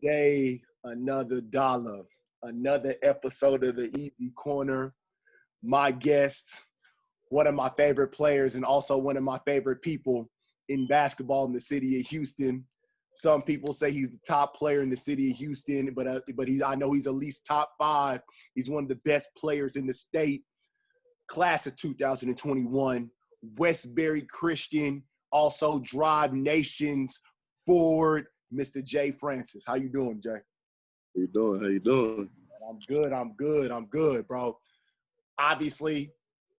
day, another dollar, another episode of the Easy Corner. My guest, one of my favorite players and also one of my favorite people in basketball in the city of Houston. Some people say he's the top player in the city of Houston, but I know he's at least top 5. He's one of the best players in the state. Class of 2021, Westbury Christian, also Drive Nation's forward, Mr. Jay Francis. How you doing, Jay? How you doing? I'm good, bro. Obviously,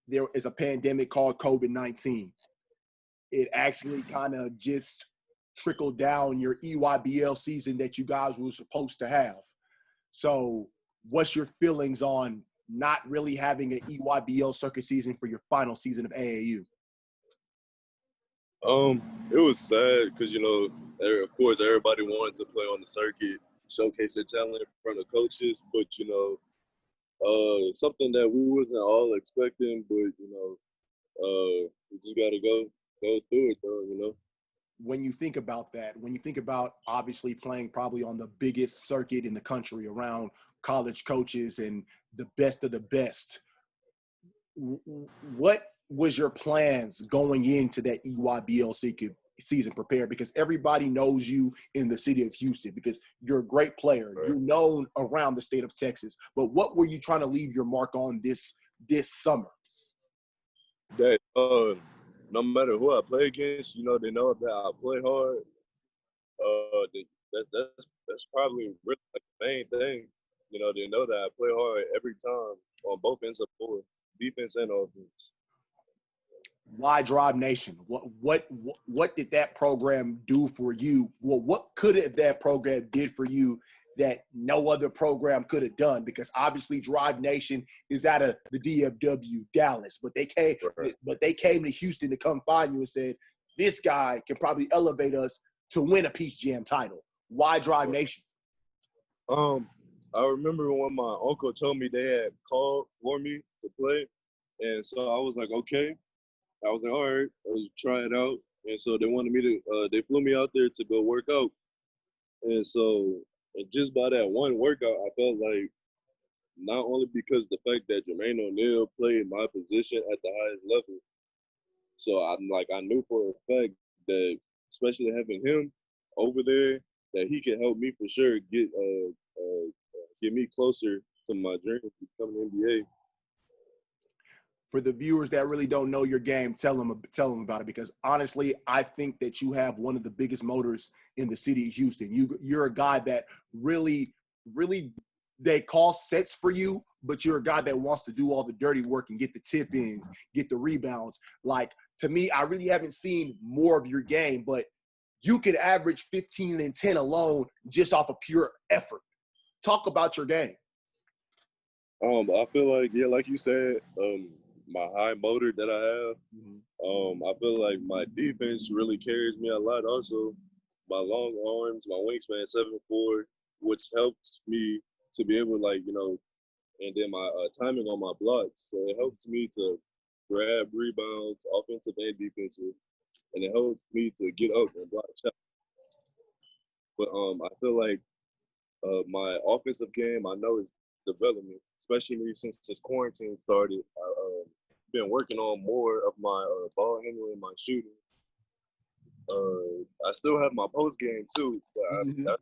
there is a pandemic called COVID-19. It actually kind of just trickled down your EYBL season that you guys were supposed to have. So what's your feelings on not really having an EYBL circuit season for your final season of AAU? It was sad because, of course, everybody wanted to play on the circuit, showcase their talent in front of coaches, but, something that we wasn't all expecting, but, we just got to go through it, though. When you think about that, when you think about obviously playing probably on the biggest circuit in the country around college coaches and the best of the best, what was your plans going into that EYBL season prepared? Because everybody knows you in the city of Houston because you're a great player. Right. You're known around the state of Texas. But what were you trying to leave your mark on this summer? That no matter who I play against, they know that I play hard. That's probably really like the main thing. They know that I play hard every time on both ends of the floor, defense and offense. Why Drive Nation? What did that program do for you? Well, what could that program did for you that no other program could have done? Because obviously Drive Nation is out of the DFW Dallas, but they came to Houston to come find you and said, this guy can probably elevate us to win a Peach Jam title. Why Drive Nation? I remember when my uncle told me they had called for me to play, and so I was like, okay. I was like, all right, let's try it out. And so they wanted me to, they flew me out there to go work out. And so just by that one workout, I felt like not only because the fact that Jermaine O'Neal played my position at the highest level, so I knew for a fact that, especially having him over there, that he could help me for sure get me closer to my dream of becoming an NBA. For the viewers that really don't know your game, tell them about it, because honestly, I think that you have one of the biggest motors in the city of Houston. You're a guy that really, they call sets for you, but you're a guy that wants to do all the dirty work and get the tip-ins, get the rebounds. Like, to me, I really haven't seen more of your game, but you could average 15 and 10 alone just off of pure effort. Talk about your game. I feel like, yeah, like you said, my high motor that I have. I feel like my defense really carries me a lot. Also, my long arms, my wingspan 7'4", which helps me to be able to, and then my timing on my blocks. So it helps me to grab rebounds, offensive and defensive, and it helps me to get up and block shots. But I feel like my offensive game, I know, is development, especially since this quarantine started. I've been working on more of my ball handling, my shooting. I still have my post game too, but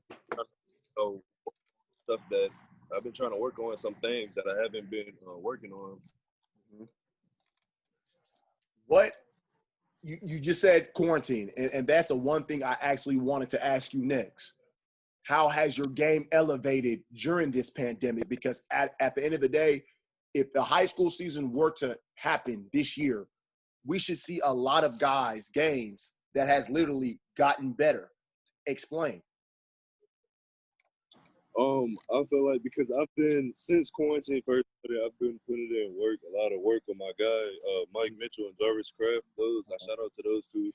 stuff that I've been trying to work on, some things that I haven't been working on. What you just said quarantine, and that's the one thing I actually wanted to ask you next. How has your game elevated during this pandemic? Because at the end of the day, if the high school season were to happen this year, we should see a lot of guys' games that has literally gotten better. Explain. I feel like because I've been, since quarantine first started, I've been putting in work, a lot of work with my guy, Mike Mitchell and Jarvis Kraft. I shout out to those two.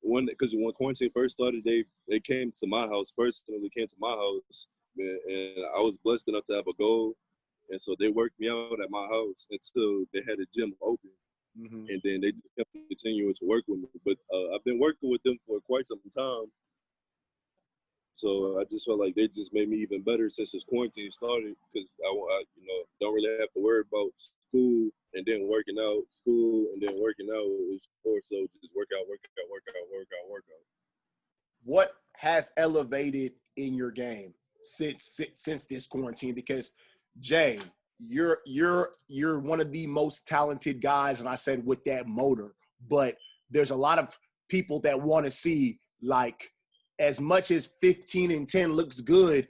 Because when quarantine first started, they came to my house, personally came to my house, and I was blessed enough to have a goal. And so they worked me out at my house until they had a gym open. And then they just kept continuing to work with me. But I've been working with them for quite some time. So I just felt like they just made me even better since this quarantine started because I don't really have to worry about school and then working out, school and then working out. It's more so just work out. What has elevated in your game since this quarantine? Because Jay, you're one of the most talented guys, and I said with that motor, but there's a lot of people that want to see, like, as much as 15 and 10 looks good,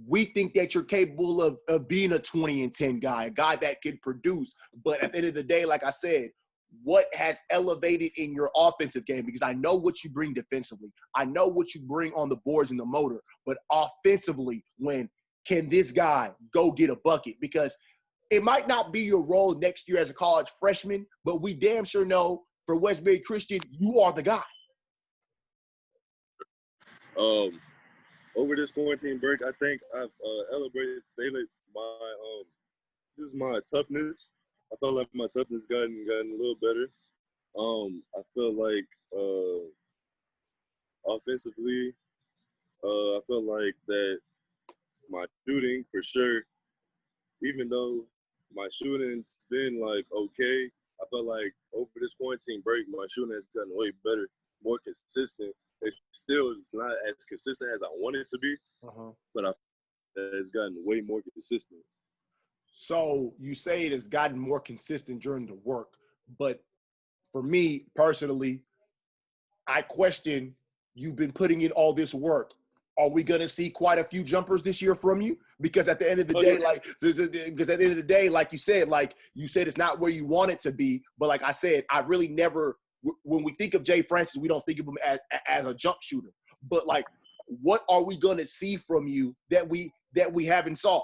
we think that you're capable of being a 20 and 10 guy, a guy that can produce. But at the end of the day, like I said, what has elevated in your offensive game? Because I know what you bring defensively. I know what you bring on the boards and the motor. But offensively, when can this guy go get a bucket? Because it might not be your role next year as a college freshman, but we damn sure know for Westbury Christian, you are the guy. Over this quarantine break, I think I've elevated my toughness. I felt like my toughness gotten a little better. I feel like offensively, I feel like that my shooting for sure, even though my shooting's been like okay, I felt like over this quarantine break, my shooting has gotten way better, more consistent. It's still not as consistent as I want it to be, but it's gotten way more consistent. So you say it has gotten more consistent during the work, but for me personally, I question, you've been putting in all this work. Are we going to see quite a few jumpers this year from you? Because at the end of the day, like you said, it's not where you want it to be. But like I said, I really never, when we think of Jay Francis, we don't think of him as a jump shooter. But like, what are we going to see from you that we haven't saw?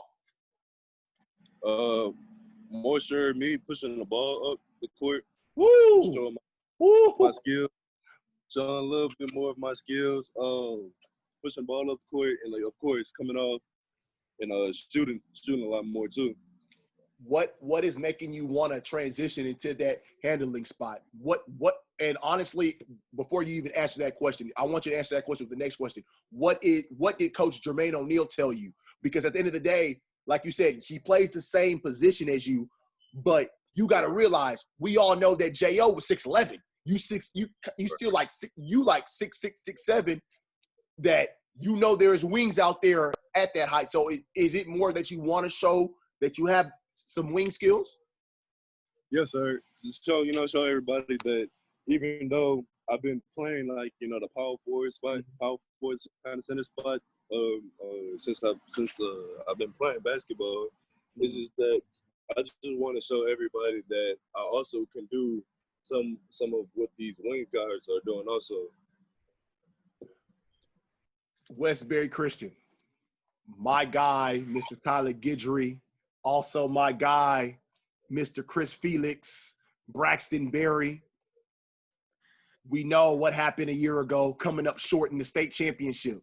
More sure me pushing the ball up the court, Woo! showing my skills, showing a little bit more of my skills, pushing the ball up the court, and like of course coming off and shooting a lot more too. What is making you want to transition into that handling spot? What and honestly, before you even answer that question, I want you to answer that question with the next question. What did Coach Jermaine O'Neal tell you? Because at the end of the day, like you said, he plays the same position as you, but you got to realize we all know that J.O. was 6'11". You still like 6'6", 6'7", that you know there's wings out there at that height. So is it more that you want to show that you have some wing skills? Yes, sir. To show everybody that even though I've been playing like the power forward spot, power forward kind of center spot, since I've been playing basketball, it's just that I just want to show everybody that I also can do some of what these wing guards are doing also. Westbury Christian, my guy, Mr. Tyler Guidry, also my guy, Mr. Chris Felix, Braxton Berry. We know what happened a year ago, coming up short in the state championship.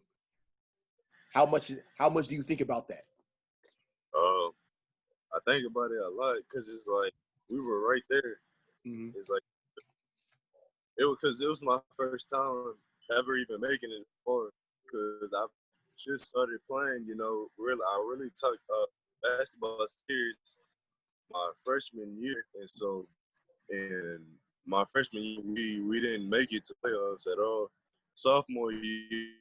How much do you think about that? I think about it a lot because it's like we were right there. Mm-hmm. It's like it was my first time ever even making it far because I just started playing. I really took basketball serious my freshman year, and so in my freshman year we didn't make it to playoffs at all. Sophomore year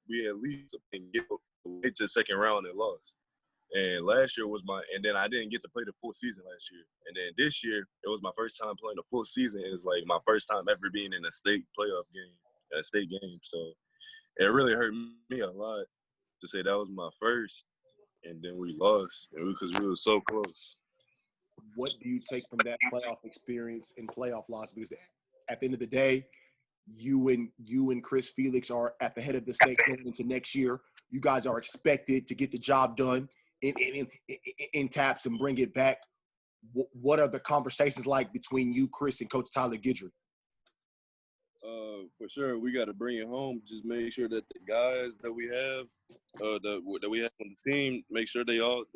we at least get to the second round and lost. And last year and then I didn't get to play the full season last year. And then this year, it was my first time playing the full season. It's like my first time ever being in a state playoff game, a state game. So it really hurt me a lot to say that was my first. And then we lost because we were so close. What do you take from that playoff experience and playoff loss? Because at the end of the day, you and Chris Felix are at the head of the state going into next year. You guys are expected to get the job done in taps and bring it back. What are the conversations like between you, Chris, and Coach Tyler Guidry? For sure, we got to bring it home. Just make sure that the guys that we have, that we have on the team, make sure that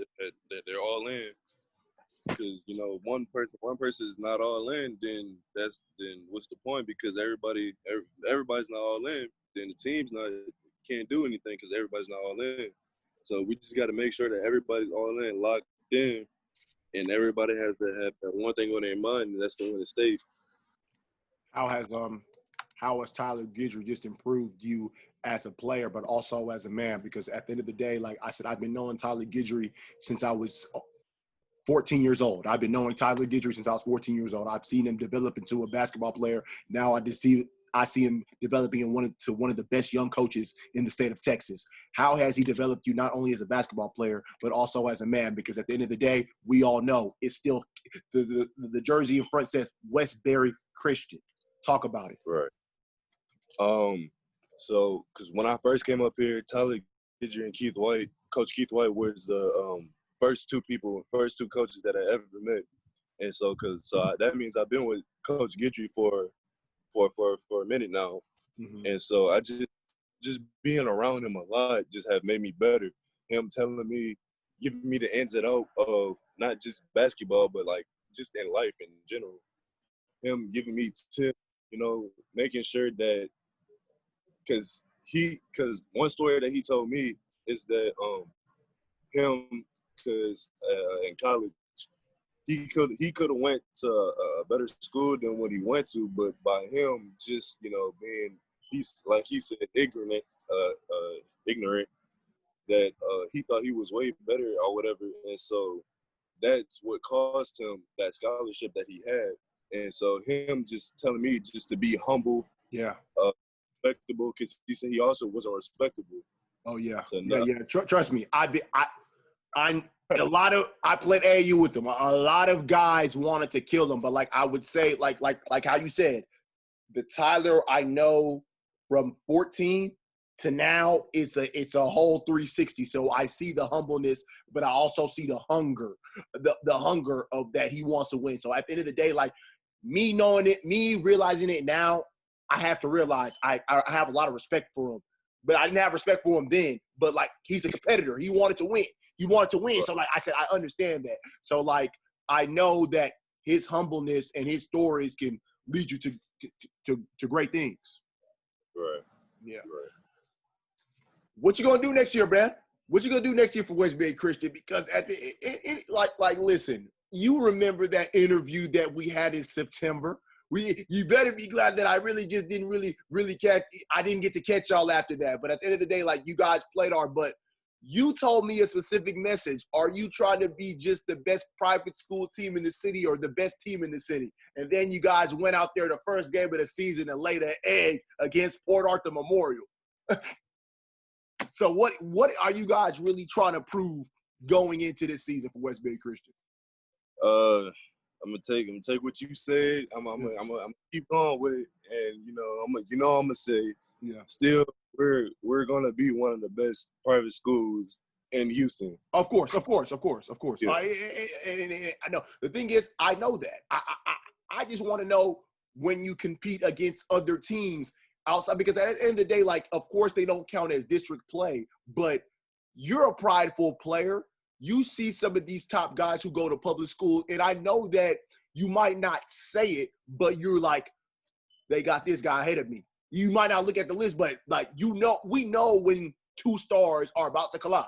they're all in. Because one person is not all in, then what's the point? Because everybody's not all in. then the team's not can't do anything because everybody's not all in. So we just got to make sure that everybody's all in, locked in, and everybody has to have that one thing on their mind, and that's to win the state. How has Tyler Guidry just improved you as a player, but also as a man? Because at the end of the day, like I said, I've been knowing Tyler Guidry since I was 14 years old. I've been knowing Tyler Guidry since I was 14 years old. I've seen him develop into a basketball player. Now I see him developing into one of the best young coaches in the state of Texas. How has he developed you not only as a basketball player, but also as a man? Because at the end of the day, we all know it's still the jersey in front says Westbury Christian. Talk about it. Right. So, because when I first came up here, Tyler Guidry and Coach Keith White was the first two coaches that I ever met. And so, that means I've been with Coach Guidry for a minute now. Mm-hmm. And so I just being around him a lot just have made me better. Him telling me, giving me the ins and outs of not just basketball, but like just in life in general. Him giving me tips, making sure that, because one story that he told me is that because in college, he could have went to a better school than what he went to, but by him just being, he's like he said, ignorant, that he thought he was way better or whatever, and so that's what caused him that scholarship that he had. And so him just telling me just to be humble, respectable, because he said he also wasn't respectable. Oh yeah, so, Trust me, I played AAU with them. A lot of guys wanted to kill him, but like I would say, like how you said, the Tyler I know from 14 to now, it's a whole 360. So I see the humbleness, but I also see the hunger, the hunger of that he wants to win. So at the end of the day, like me knowing it, me realizing it now, I have to realize I have a lot of respect for him. But I didn't have respect for him then. But like he's a competitor. He wanted to win. So like I said, I understand that. So like I know that his humbleness and his stories can lead you to great things. Right. Yeah. Right. What you gonna do next year, man? What you gonna do next year for Westbury Christian? Because at listen, you remember that interview that we had in September. You better be glad that I really just didn't really catch. I didn't get to catch y'all after that. But at the end of the day, like you guys played our butt. You told me a specific message. Are you trying to be just the best private school team in the city or the best team in the city? And then you guys went out there the first game of the season and laid an egg against Port Arthur Memorial. So what are you guys really trying to prove going into this season for Westbury Christian? I'm gonna take what you said. I'm gonna keep going with it, and I'm gonna say, still we're gonna be one of the best private schools in Houston. Of course. Yeah. I know. The thing is, I know that. I just want to know when you compete against other teams outside, because at the end of the day, like, of course they don't count as district play, but you're a prideful player. You see some of these top guys who go to public school, and I know that you might not say it, but you're like, they got this guy ahead of me. You might not look at the list, but like, we know when two stars are about to collide.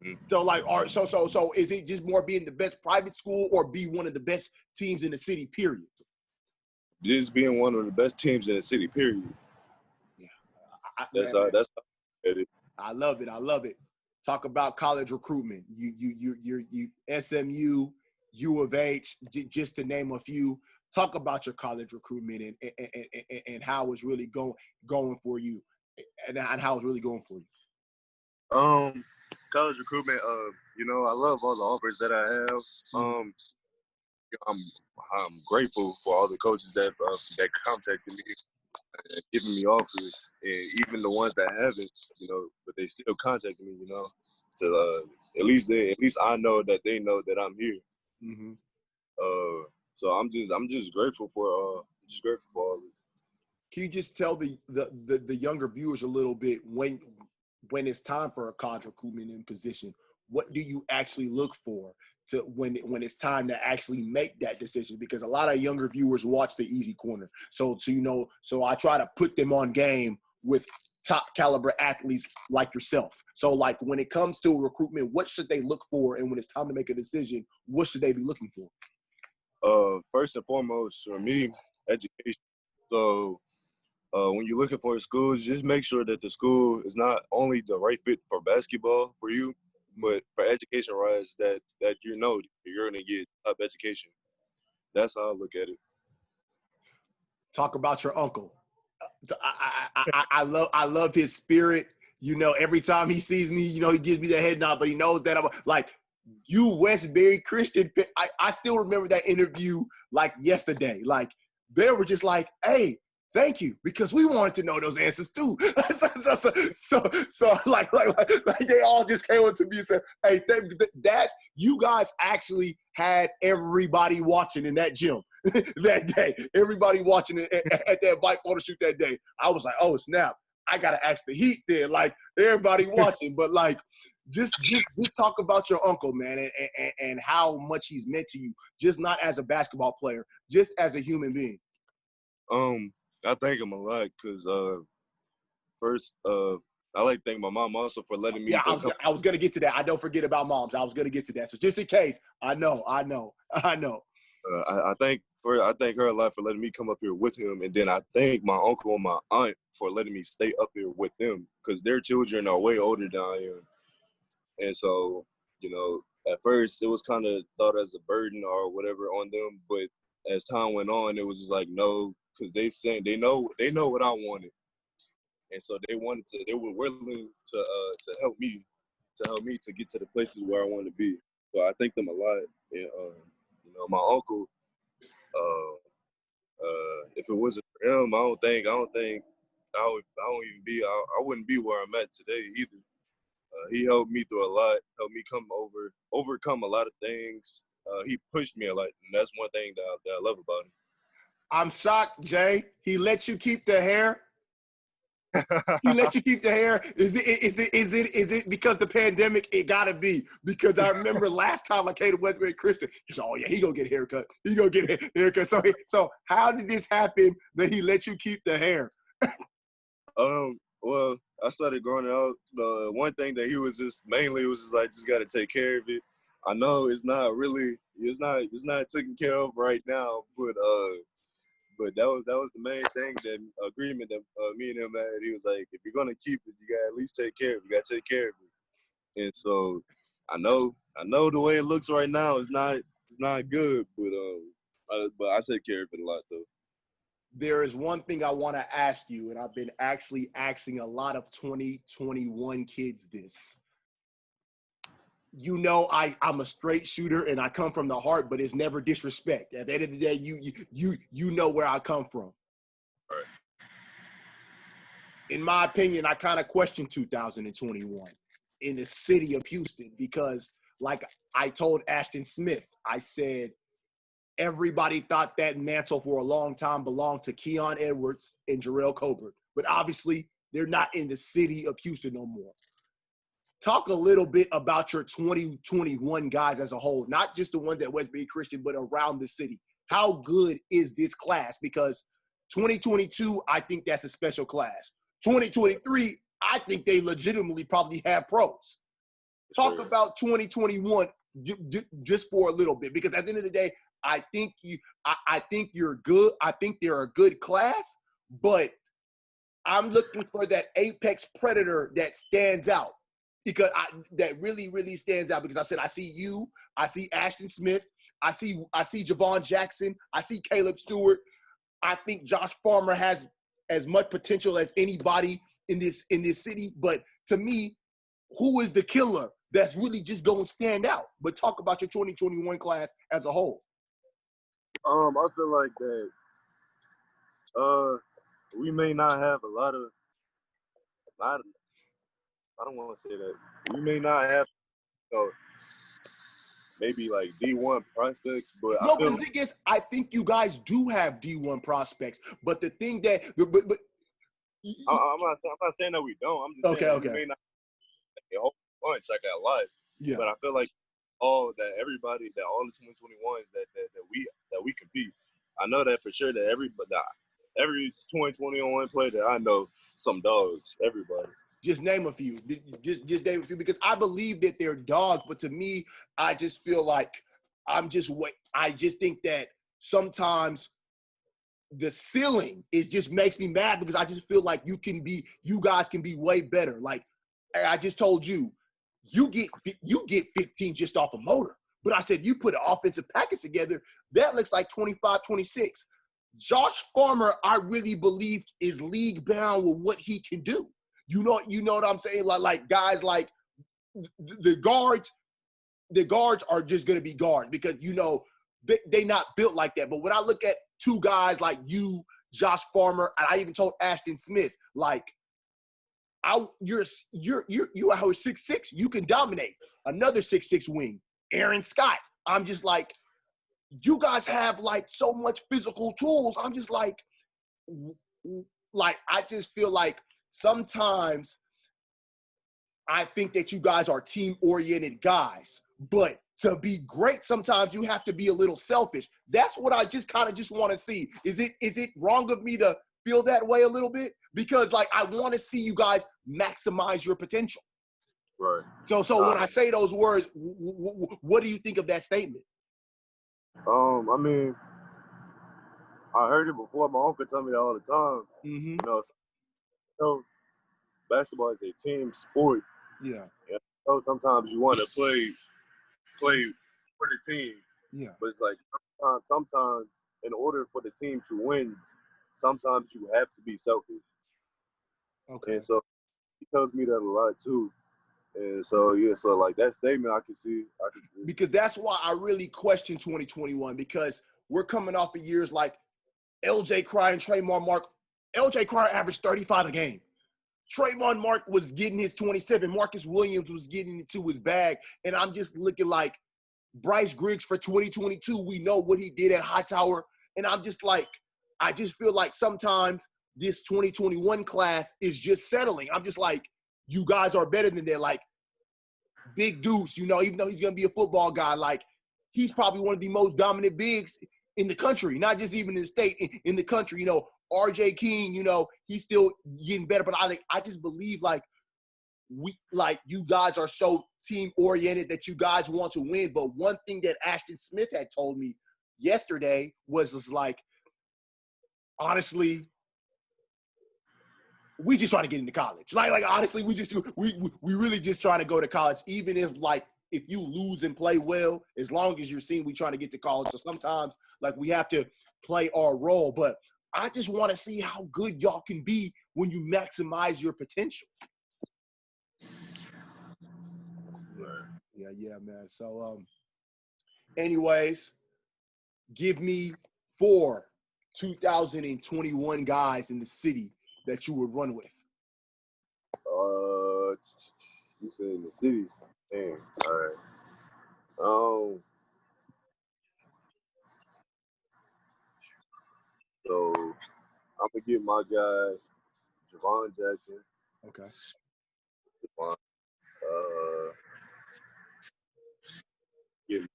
Mm-hmm. So like, so is it just more being the best private school or be one of the best teams in the city, period? Just being one of the best teams in the city, period. Yeah. That's I love it. Talk about college recruitment. You SMU, U of H, just to name a few. Talk about your college recruitment and how it's really going for you, and how it's really going for you. College recruitment. I love all the offers that I have. I'm grateful for all the coaches that contacted me and giving me offers, and even the ones that haven't, but they still contacted me, to at least I know that they know that I'm here. Mm-hmm. So I'm just grateful for all of it. Can you just tell the younger viewers a little bit when it's time for a college recruitment in position, what do you actually look for when it's time to actually make that decision, because a lot of younger viewers watch the easy corner. So I try to put them on game with top caliber athletes like yourself. So like when it comes to recruitment, what should they look for? And when it's time to make a decision, what should they be looking for? First and foremost, for me, education. So when you're looking for schools, just make sure that the school is not only the right fit for basketball for you, but for education-wise, that you know you're going to get top education. That's how I look at it. Talk about your uncle. I love his spirit. You know, every time he sees me, you know, he gives me the head nod, but he knows that I'm like, you Westbury Christian. I still remember that interview like yesterday. Like they were just like, hey, thank you, because we wanted to know those answers too. so like they all just came up to me and said, hey, that's, you guys actually had everybody watching in that gym that day. Everybody watching it at that bike photo shoot that day. I was like, oh snap, I gotta ask the Heat there. Like everybody watching, but like just talk about your uncle, man, and how much he's meant to you, just not as a basketball player, just as a human being. I thank him a lot because first, I like to thank my mom also for letting me. Yeah, I was gonna get to that. I don't forget about moms. I was gonna get to that. So just in case, I know. I thank her a lot for letting me come up here with him, and then I thank my uncle and my aunt for letting me stay up here with them because their children are way older than I am, and so you know, at first it was kind of thought as a burden or whatever on them, but as time went on, it was just like no, because they saying they know what I wanted, and so they were willing to help me to get to the places where I want to be. So I thank them a lot, and you know, my uncle. If it wasn't for him, I wouldn't be where I'm at today either. He helped me through a lot, helped me overcome a lot of things. He pushed me a lot, and that's one thing that I love about him. I'm shocked, Jay. He let you keep the hair. He let you keep the hair. Is it because the pandemic? It gotta be, because I remember last time I came to Westbury Christian, he said, "Oh yeah, he gonna get a haircut. He gonna get a haircut." So how did this happen that he let you keep the hair? Well, I started growing it out. The one thing that he was just mainly was just like, just gotta take care of it. I know it's not taken care of right now, but that was the main thing, that agreement that me and him had. He was like, if you're gonna keep it, you gotta at least take care of it. You gotta take care of it. And so I know the way it looks right now is not good, but I take care of it a lot though. There is one thing I want to ask you, and I've been actually asking a lot of 2021 kids this. You know, I'm a straight shooter and I come from the heart, but it's never disrespect. At the end of the day, you know where I come from. Right. In my opinion, I kind of question 2021 in the city of Houston, because like I told Ashton Smith, I said, everybody thought that mantle for a long time belonged to Keon Edwards and Jarrell Colbert, but obviously they're not in the city of Houston no more. Talk a little bit about your 2021 guys as a whole, not just the ones at Westbury Christian, but around the city. How good is this class? Because 2022, I think that's a special class. 2023, I think they legitimately probably have pros. Talk about 2021 just for a little bit, because at the end of the day, I think you're good. I think they're a good class, but I'm looking for that apex predator that stands out. Because that really, really stands out, because I said, I see you, I see Ashton Smith, I see Javon Jackson, I see Caleb Stewart. I think Josh Farmer has as much potential as anybody in this city. But to me, who is the killer that's really just going to stand out? But talk about your 2021 class as a whole. I feel like that we may not have a lot of I don't want to say that. We may not have, maybe like D1 prospects, but no. But the thing is, I think you guys do have D1 prospects. But the thing that, I'm not saying that we don't. I'm just saying that we may not have a whole bunch. I got a lot. Yeah. But I feel like all the 2021s that we compete. I know that for sure that every 2021 player that I know, some dogs, everybody. Just name a few. Just name a few, because I believe that they're dogs, but to me, I just feel like I just think that sometimes the ceiling just makes me mad, because I just feel like you guys can be way better. Like I just told you, you get 15 just off a motor. But I said, you put an offensive package together, that looks like 25, 26. Josh Farmer, I really believe, is league bound with what he can do. You know what I'm saying? Like guys like the guards are just going to be guards, because, they not built like that. But when I look at two guys like you, Josh Farmer, and I even told Ashton Smith, like, you're out here 6'6", you can dominate. Another 6'6" wing, Aaron Scott. I'm just like, you guys have like so much physical tools. I'm just like I just feel like sometimes I think that you guys are team-oriented guys, but to be great, sometimes you have to be a little selfish. That's what I just kind of just want to see. Is it wrong of me to feel that way a little bit? Because like I want to see you guys maximize your potential. Right. So when I say those words, what do you think of that statement? I mean, I heard it before. My uncle told me that all the time. Basketball is a team sport. Yeah. Sometimes you want to play for the team. Yeah. But it's like sometimes in order for the team to win, sometimes you have to be selfish. Okay. And so he tells me that a lot too. And so so like that statement I can see. Because that's why I really question 2021, because we're coming off of years like LJ Cryer and Trayvon Mark. LJ Cryer averaged 35 a game. Trayvon Mark was getting his 27. Marcus Williams was getting into his bag. And I'm just looking like Bryce Griggs for 2022. We know what he did at Hightower. And I'm just like, I just feel like sometimes this 2021 class is just settling. I'm just like, you guys are better than that. Like Big Deuce, even though he's going to be a football guy, like he's probably one of the most dominant bigs in the country, not just even in the state, in the country. RJ King, he's still getting better. But I just believe like you guys are so team oriented that you guys want to win. But one thing that Ashton Smith had told me yesterday was just like, honestly, we just trying to get into college. Like honestly, we really just trying to go to college. Even if you lose and play well, as long as you're seeing we trying to get to college. So sometimes like we have to play our role, but I just want to see how good y'all can be when you maximize your potential. Yeah, man. So, anyways, give me 4 2021 guys in the city that you would run with. You said in the city. Damn. All right. So I'm gonna get my guy Javon Jackson. Okay. Javon.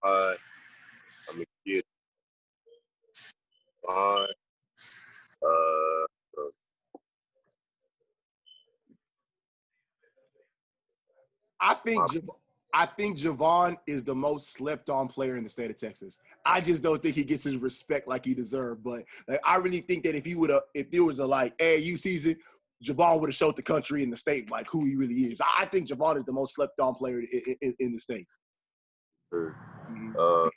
I'm gonna get Javon. I think Javon is the most slept on player in the state of Texas. I just don't think he gets his respect like he deserved. But like, I really think that if there was a like AAU season, Javon would have showed the country and the state like who he really is. I think Javon is the most slept on player in the state. Sure. Mm-hmm.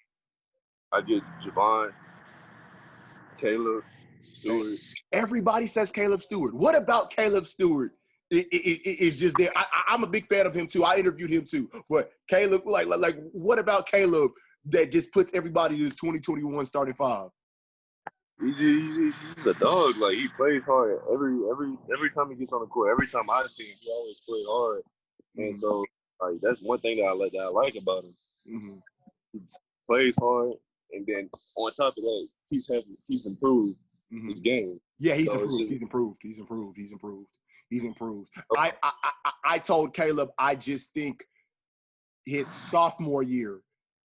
I get Javon, Caleb Stewart. Everybody says Caleb Stewart. What about Caleb Stewart? It's just there. I'm a big fan of him too. I interviewed him too. But Caleb, like, what about Caleb that just puts everybody in his 2021 starting 5? He's a dog. Like he plays hard every time he gets on the court. Every time I see him, he always plays hard. Mm-hmm. And so, like that's one thing that I like about him. Mm-hmm. He plays hard, and then on top of that, he's improved his game. Yeah, he's improved. He's improved. Okay. I told Caleb I just think his sophomore year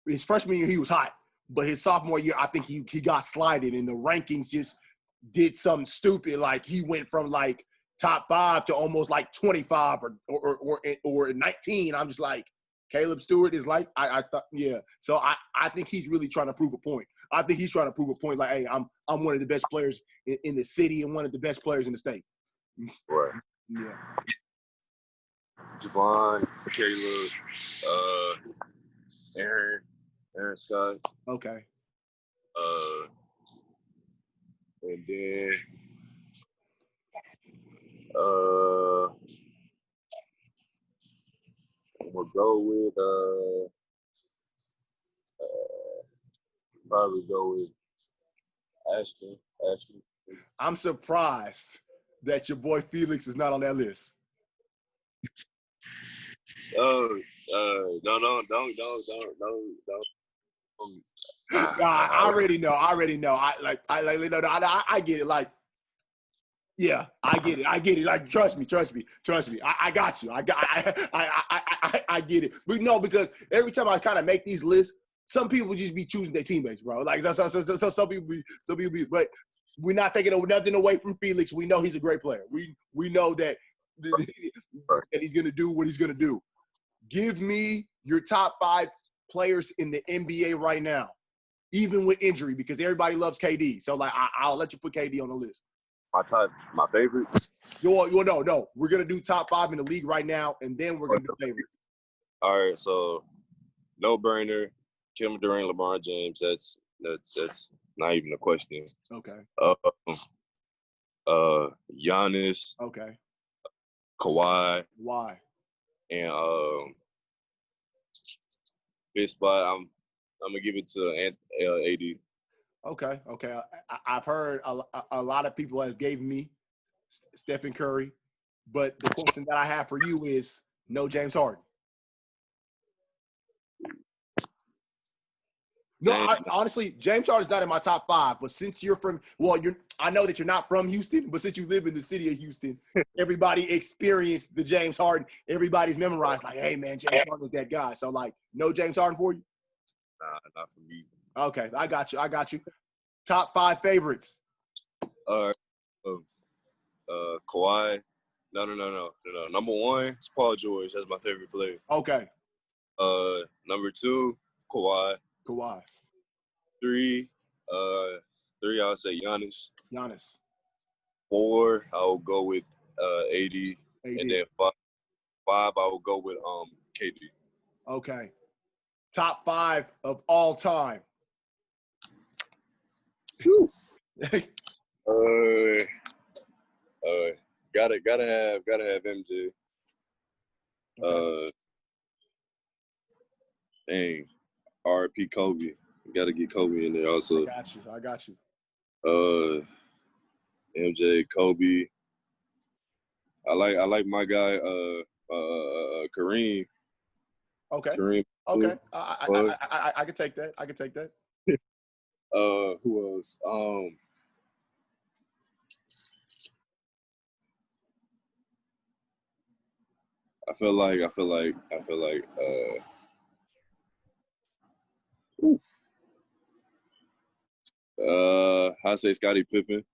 his freshman year he was hot, but his sophomore year I think he got slided, and the rankings just did something stupid. Like he went from like top 5 to almost like 25 or 19. I'm just like, Caleb Stewart is like, I thought, yeah. So I think he's really trying to prove a point. I think he's trying to prove a point. Like, hey, I'm one of the best players in the city and one of the best players in the state. Right. Yeah. Javon, Caleb, Aaron Scott. Okay. And then we'll go with probably go with Ashton. I'm surprised that your boy Felix is not on that list. No, don't. I already know. I get it. Like, yeah, I get it. Like, trust me. I got you. I get it. But no, because every time I kind of make these lists, some people just be choosing their teammates, bro. Like, so some people be, but we're not taking nothing away from Felix. We know he's a great player. We know that he's gonna do what he's gonna do. Give me your top 5 players in the NBA right now, even with injury, because everybody loves KD. So, like, I'll let you put KD on the list. My favorite? No. We're going to do top 5 in the league right now, and then we're going to do favorites. All right, so no-brainer, Kevin Durant, LeBron James. That's not even a question. Okay. Giannis. Okay. Kawhi. Why? And fifth spot, I'm gonna give it to AD. Okay. I've heard a lot of people have gave me Stephen Curry, but the question that I have for you is no James Harden. No, honestly, James Harden's not in my top 5. But since you're from, I know that you're not from Houston, but since you live in the city of Houston, everybody experienced the James Harden. Everybody's memorized, like, hey, man, James Harden is that guy. So, like, no James Harden for you? Nah, not for me. Okay, I got you. Top 5 favorites. Kawhi. No. Number 1 is Paul George. That's my favorite player. Okay. Number 2, Kawhi. 3, I'll say Giannis. 4, I'll go with AD. And then 5, I will go with KD. Okay. Top 5 of all time. Gotta have MJ. Okay. Dang, R.I.P. Kobe. Gotta get Kobe in there also. I got you. MJ, Kobe. I like my guy Kareem. Okay. Kareem. Okay. I can take that. Who else? I feel like I say Scottie Pippen.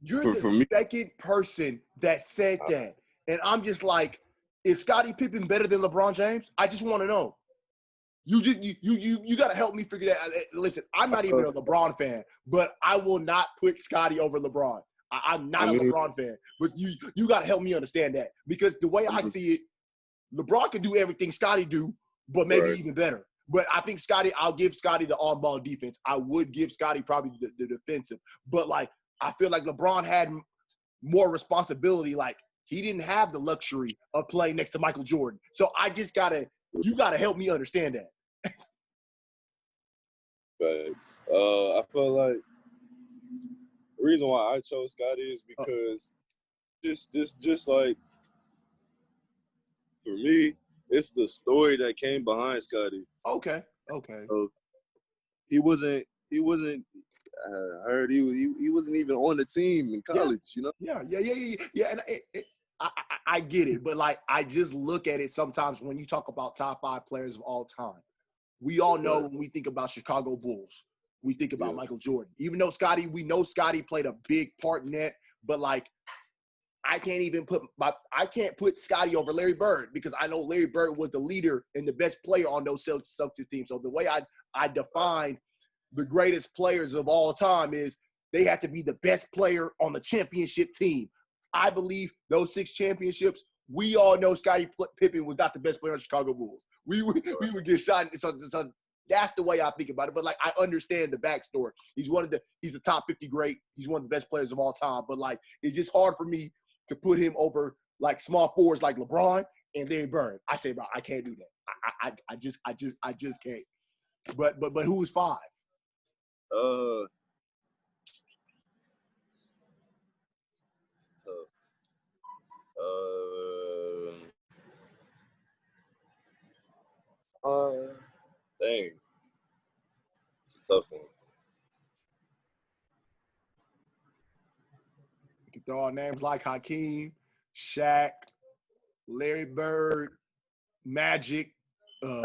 You're the second person that said that. And I'm just like, is Scottie Pippen better than LeBron James? I just want to know. You got to help me figure that out. Listen, I'm not even a LeBron fan, but I will not put Scottie over LeBron. I'm not a LeBron fan, but you got to help me understand that, because the way I see it, LeBron can do everything Scottie do, but maybe even better. But I think I'll give Scottie the on-ball defense. I would give Scottie probably the defensive. But, like, I feel like LeBron had more responsibility. Like, he didn't have the luxury of playing next to Michael Jordan. So I just you got to help me understand that. Thanks. I feel like the reason why I chose Scottie is because just like, for me, it's the story that came behind Scottie. Okay. He wasn't. I heard he wasn't even on the team in college. You know. Yeah. And I get it, but, like, I just look at it sometimes when you talk about top 5 players of all time. we all know when we think about Chicago Bulls, we think about Michael Jordan. Even though we know Scottie played a big part in that, but like I can't put Scottie over Larry Bird because I know Larry Bird was the leader and the best player on those Celtics teams. So the way I define the greatest players of all time is they have to be the best player on the championship team. I believe those 6 championships, we all know Scottie Pippen was not the best player on the Chicago Bulls. We would get shot. So that's the way I think about it. But like I understand the backstory. He's a top 50 great. He's one of the best players of all time. But like it's just hard for me to put him over like small forwards like LeBron and Larry Bird. I say, bro, I can't do that. I just can't. But who was 5? It's tough. Dang. It's a tough one. You can throw out names like Hakeem, Shaq, Larry Bird, Magic. I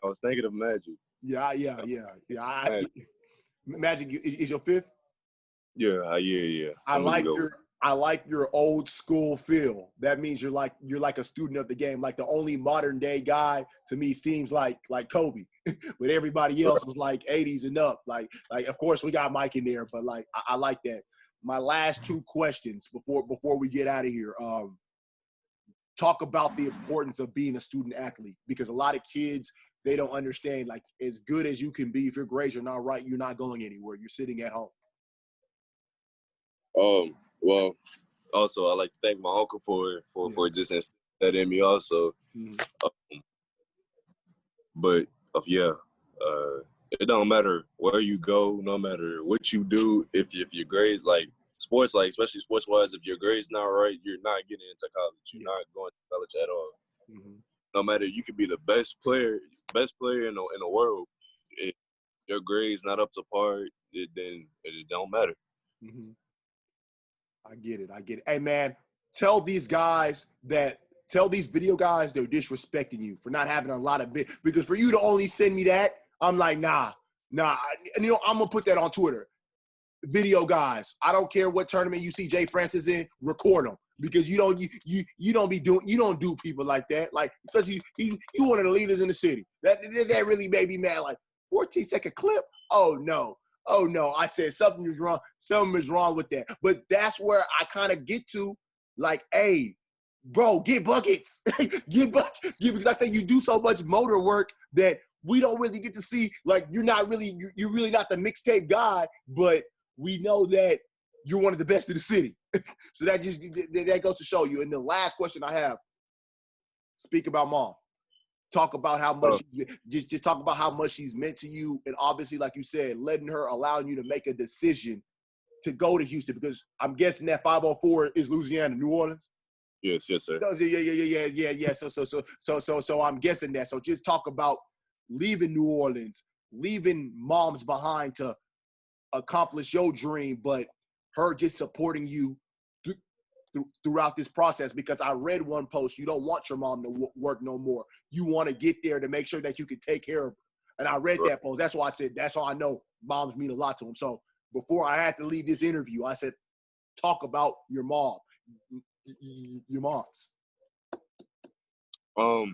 was thinking of Magic. Yeah. Magic is your 5th? Yeah. I like your old school feel. That means you're like a student of the game. Like the only modern day guy to me seems like Kobe, but everybody else is like 80s and up. Like of course we got Mike in there, but like I like that. My last 2 questions before we get out of here. Talk about the importance of being a student athlete because a lot of kids, they don't understand like as good as you can be, if your grades are not right, you're not going anywhere. You're sitting at home. Well, also I like to thank my uncle for just instilling that in me also. But it don't matter where you go, no matter what you do, if your grades like sports, like especially sports wise, if your grades not right, you're not getting into college. You're not going to college at all. No matter, you could be the best player in the world. If your grades not up to par, then it don't matter. I get it. Hey man, tell these video guys they're disrespecting you for not having a lot of because for you to only send me that, I'm like, nah. And you know, I'm gonna put that on Twitter. Video guys, I don't care what tournament you see Jay Francis in, record them because you don't do people like that. Like especially you one of the leaders in the city. That really made me mad. Like 14-second clip. Oh no. I said something is wrong. Something is wrong with that. But that's where I kind of get to, like, hey, bro, get buckets. Because I say you do so much motor work that we don't really get to see. Like, you're really not the mixtape guy, but we know that you're one of the best in the city. So that goes to show you. And the last question I have, speak about mom. Talk about how much just talk about how much she's meant to you, and obviously, like you said, allowing you to make a decision to go to Houston because I'm guessing that 504 is Louisiana, New Orleans. Yes, sir. Yeah. So I'm guessing that. So just talk about leaving New Orleans, leaving moms behind to accomplish your dream, but her just supporting you throughout this process because I read one post, you don't want your mom to work no more. You want to get there to make sure that you can take care of her. And I read that post. That's why I said, that's how I know moms mean a lot to him. So before I had to leave this interview, I said, talk about your mom, your moms. My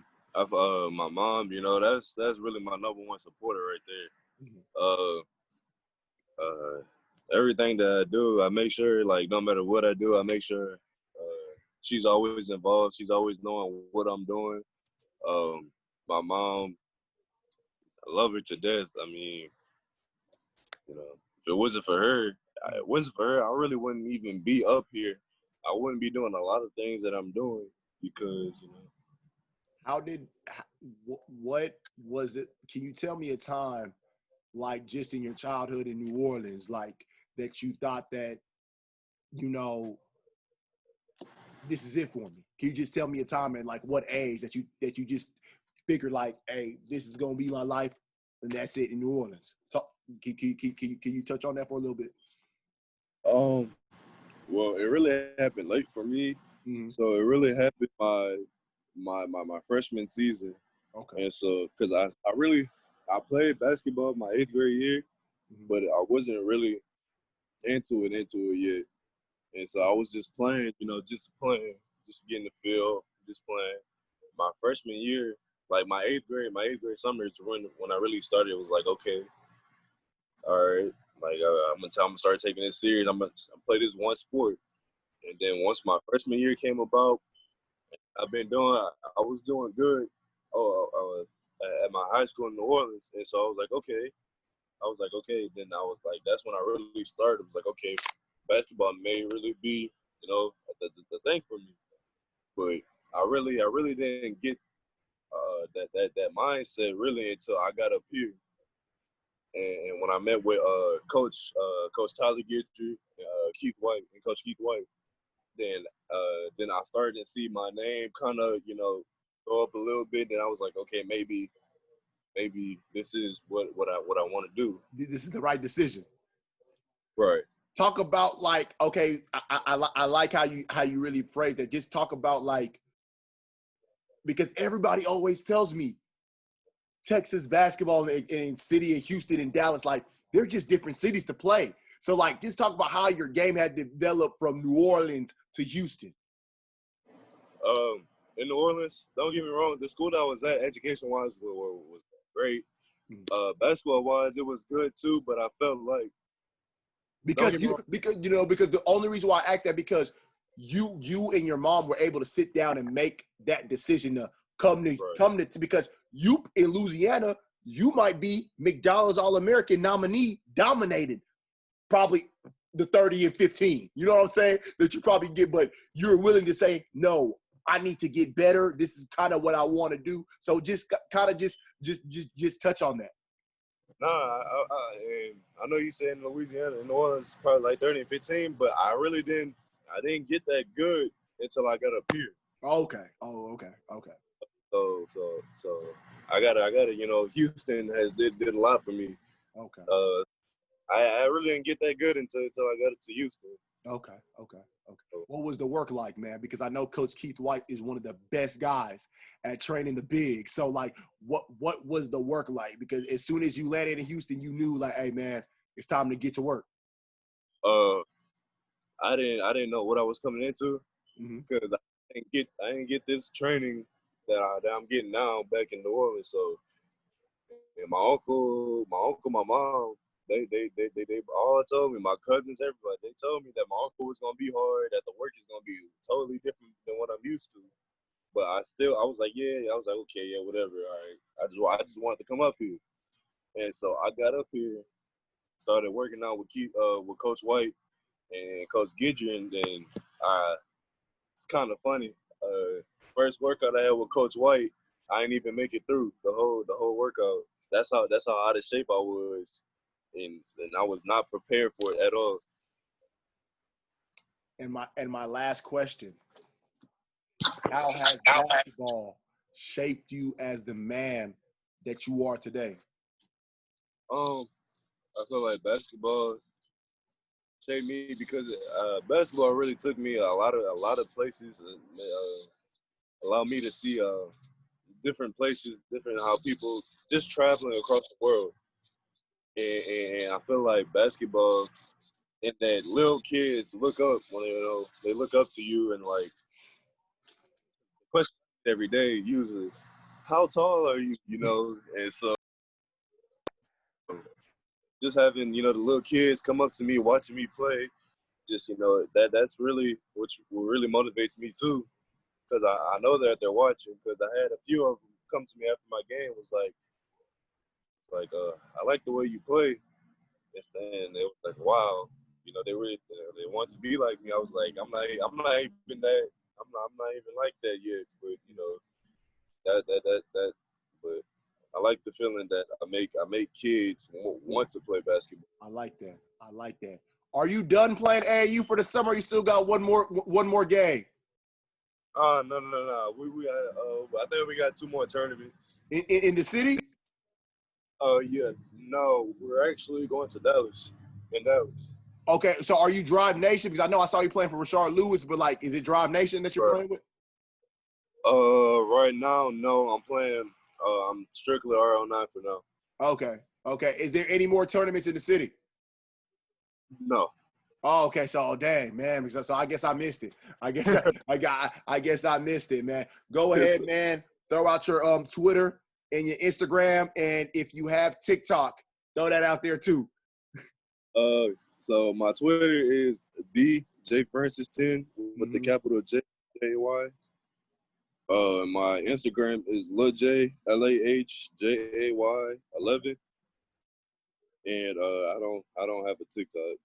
mom, you know, that's really my number one supporter right there. Everything that I do, I make sure, like, no matter what I do, I make sure she's always involved. She's always knowing what I'm doing. My mom, I love her to death. I mean, you know, if it wasn't for her, I really wouldn't even be up here. I wouldn't be doing a lot of things that I'm doing because, you know. What was it? Can you tell me a time, like just in your childhood in New Orleans, like that you thought that, you know, this is it for me? Can you just tell me a time and like what age that you just figured like, hey, this is gonna be my life, and that's it in New Orleans? Can you touch on that for a little bit? Well, it really happened late for me. So it really happened my freshman season. Okay. And so, because I played basketball my 8th grade year, but I wasn't really into it yet. And so I was just playing, just getting the feel, just playing. My freshman year, like my eighth grade summer is when I really started. It was like, okay, all right, like I'm gonna start taking it serious. I'm gonna play this one sport. And then once my freshman year came about, I was doing good. At my high school in New Orleans, and so I was like, okay. Then I was like, that's when I really started. It was like, okay, basketball may really be, the thing for me. But I really didn't get that mindset really until I got up here. And when I met with Coach Tyler Guidry, Coach Keith White, then I started to see my name kind of go up a little bit. Then I was like, okay, maybe this is what I want to do. This is the right decision. Right. Talk about like, okay, I like how you really phrase that. Just talk about like, because everybody always tells me Texas basketball in city of Houston and Dallas, like they're just different cities to play. So like, just talk about how your game had developed from New Orleans to Houston. In New Orleans, don't get me wrong, the school that I was at, education-wise, was great. Basketball-wise, it was good too, but I felt like because the only reason why I asked that, because you and your mom were able to sit down and make that decision to come to because you in Louisiana, you might be McDonald's All-American nominee, dominated probably the 30 and 15. You know what I'm saying? That you probably get, but you're willing to say, no, I need to get better. This is kind of what I want to do. So just kind of just touch on that. Nah, I know you said in Louisiana, in New Orleans, probably like 30 and 15, but I didn't get that good until I got up here. Okay. Oh, okay. So I gotta, Houston did a lot for me. Okay. I really didn't get that good until I got it to Houston. Okay. What was the work like, man? Because I know Coach Keith White is one of the best guys at training the big. So, like, what was the work like? Because as soon as you landed in Houston, you knew, like, hey, man, it's time to get to work. I didn't know what I was coming into because I didn't get this training that I'm getting now back in New Orleans. So, and my uncle, my mom, they all told me, my cousins, everybody, they told me that my uncle was gonna be hard, that the work is gonna be totally different than what I'm used to. But I was like, okay, yeah, whatever, all right. I just wanted to come up here, and so I got up here, started working out with Coach White and Coach Guidry, and then it's kind of funny. First workout I had with Coach White, I didn't even make it through the whole workout. That's how out of shape I was. And I was not prepared for it at all. And my last question: how has basketball shaped you as the man that you are today? I feel like basketball shaped me because basketball really took me a lot of places, allowed me to see different places, different how people just traveling across the world. And I feel like basketball and that little kids look up when they look up to you, and like the question every day usually, how tall are you? And so just having the little kids come up to me watching me play, just that's really what really motivates me too, because I know that they're watching, because I had a few of them come to me after my game, was like, I like the way you play. And it was like, wow, they want to be like me. I was like, I'm not even that. I'm not even like that yet. But that. But I like the feeling that I make kids want to play basketball. I like that. Are you done playing AAU for the summer? You still got one more game? No. We I think we got 2 more tournaments in the city. Yeah. No, we're actually going to Dallas. In Dallas. Okay, so are you Drive Nation? Because I know I saw you playing for Rashard Lewis, but is it Drive Nation that you're playing with? Right now, no. I'm playing I'm strictly RL9 for now. Okay. Okay. Is there any more tournaments in the city? No. Oh, okay. So, dang, man. So I guess I missed it. I guess I guess I missed it, man. Go Yes, ahead, sir. man. Throw out your Twitter and your Instagram, and if you have TikTok, throw that out there too. So my Twitter is DJFrancis10 with the capital J Y. My Instagram is Lil J LAHJAY 11. And I don't have a TikTok.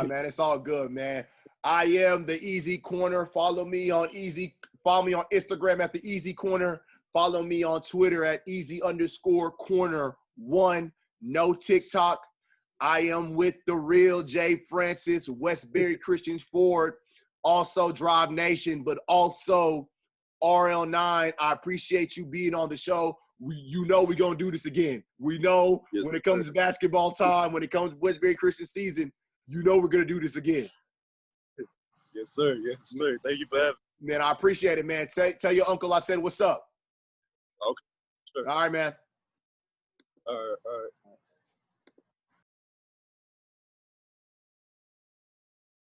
Man, it's all good, man. I am the Easy Corner. Follow me on Instagram at the Easy Corner. Follow me on Twitter at Easy_Corner1. No TikTok. I am with the real Jay Francis, Westbury Christian Ford, also Drive Nation, but also RL9. I appreciate you being on the show. We're going to do this again. We know when it comes to basketball time, when it comes to Westbury Christian season, we're going to do this again. Yes, sir. Yes, sir. Thank you for having me. Man, I appreciate it, man. Tell your uncle I said what's up. Okay. Sure. All right, man. All right.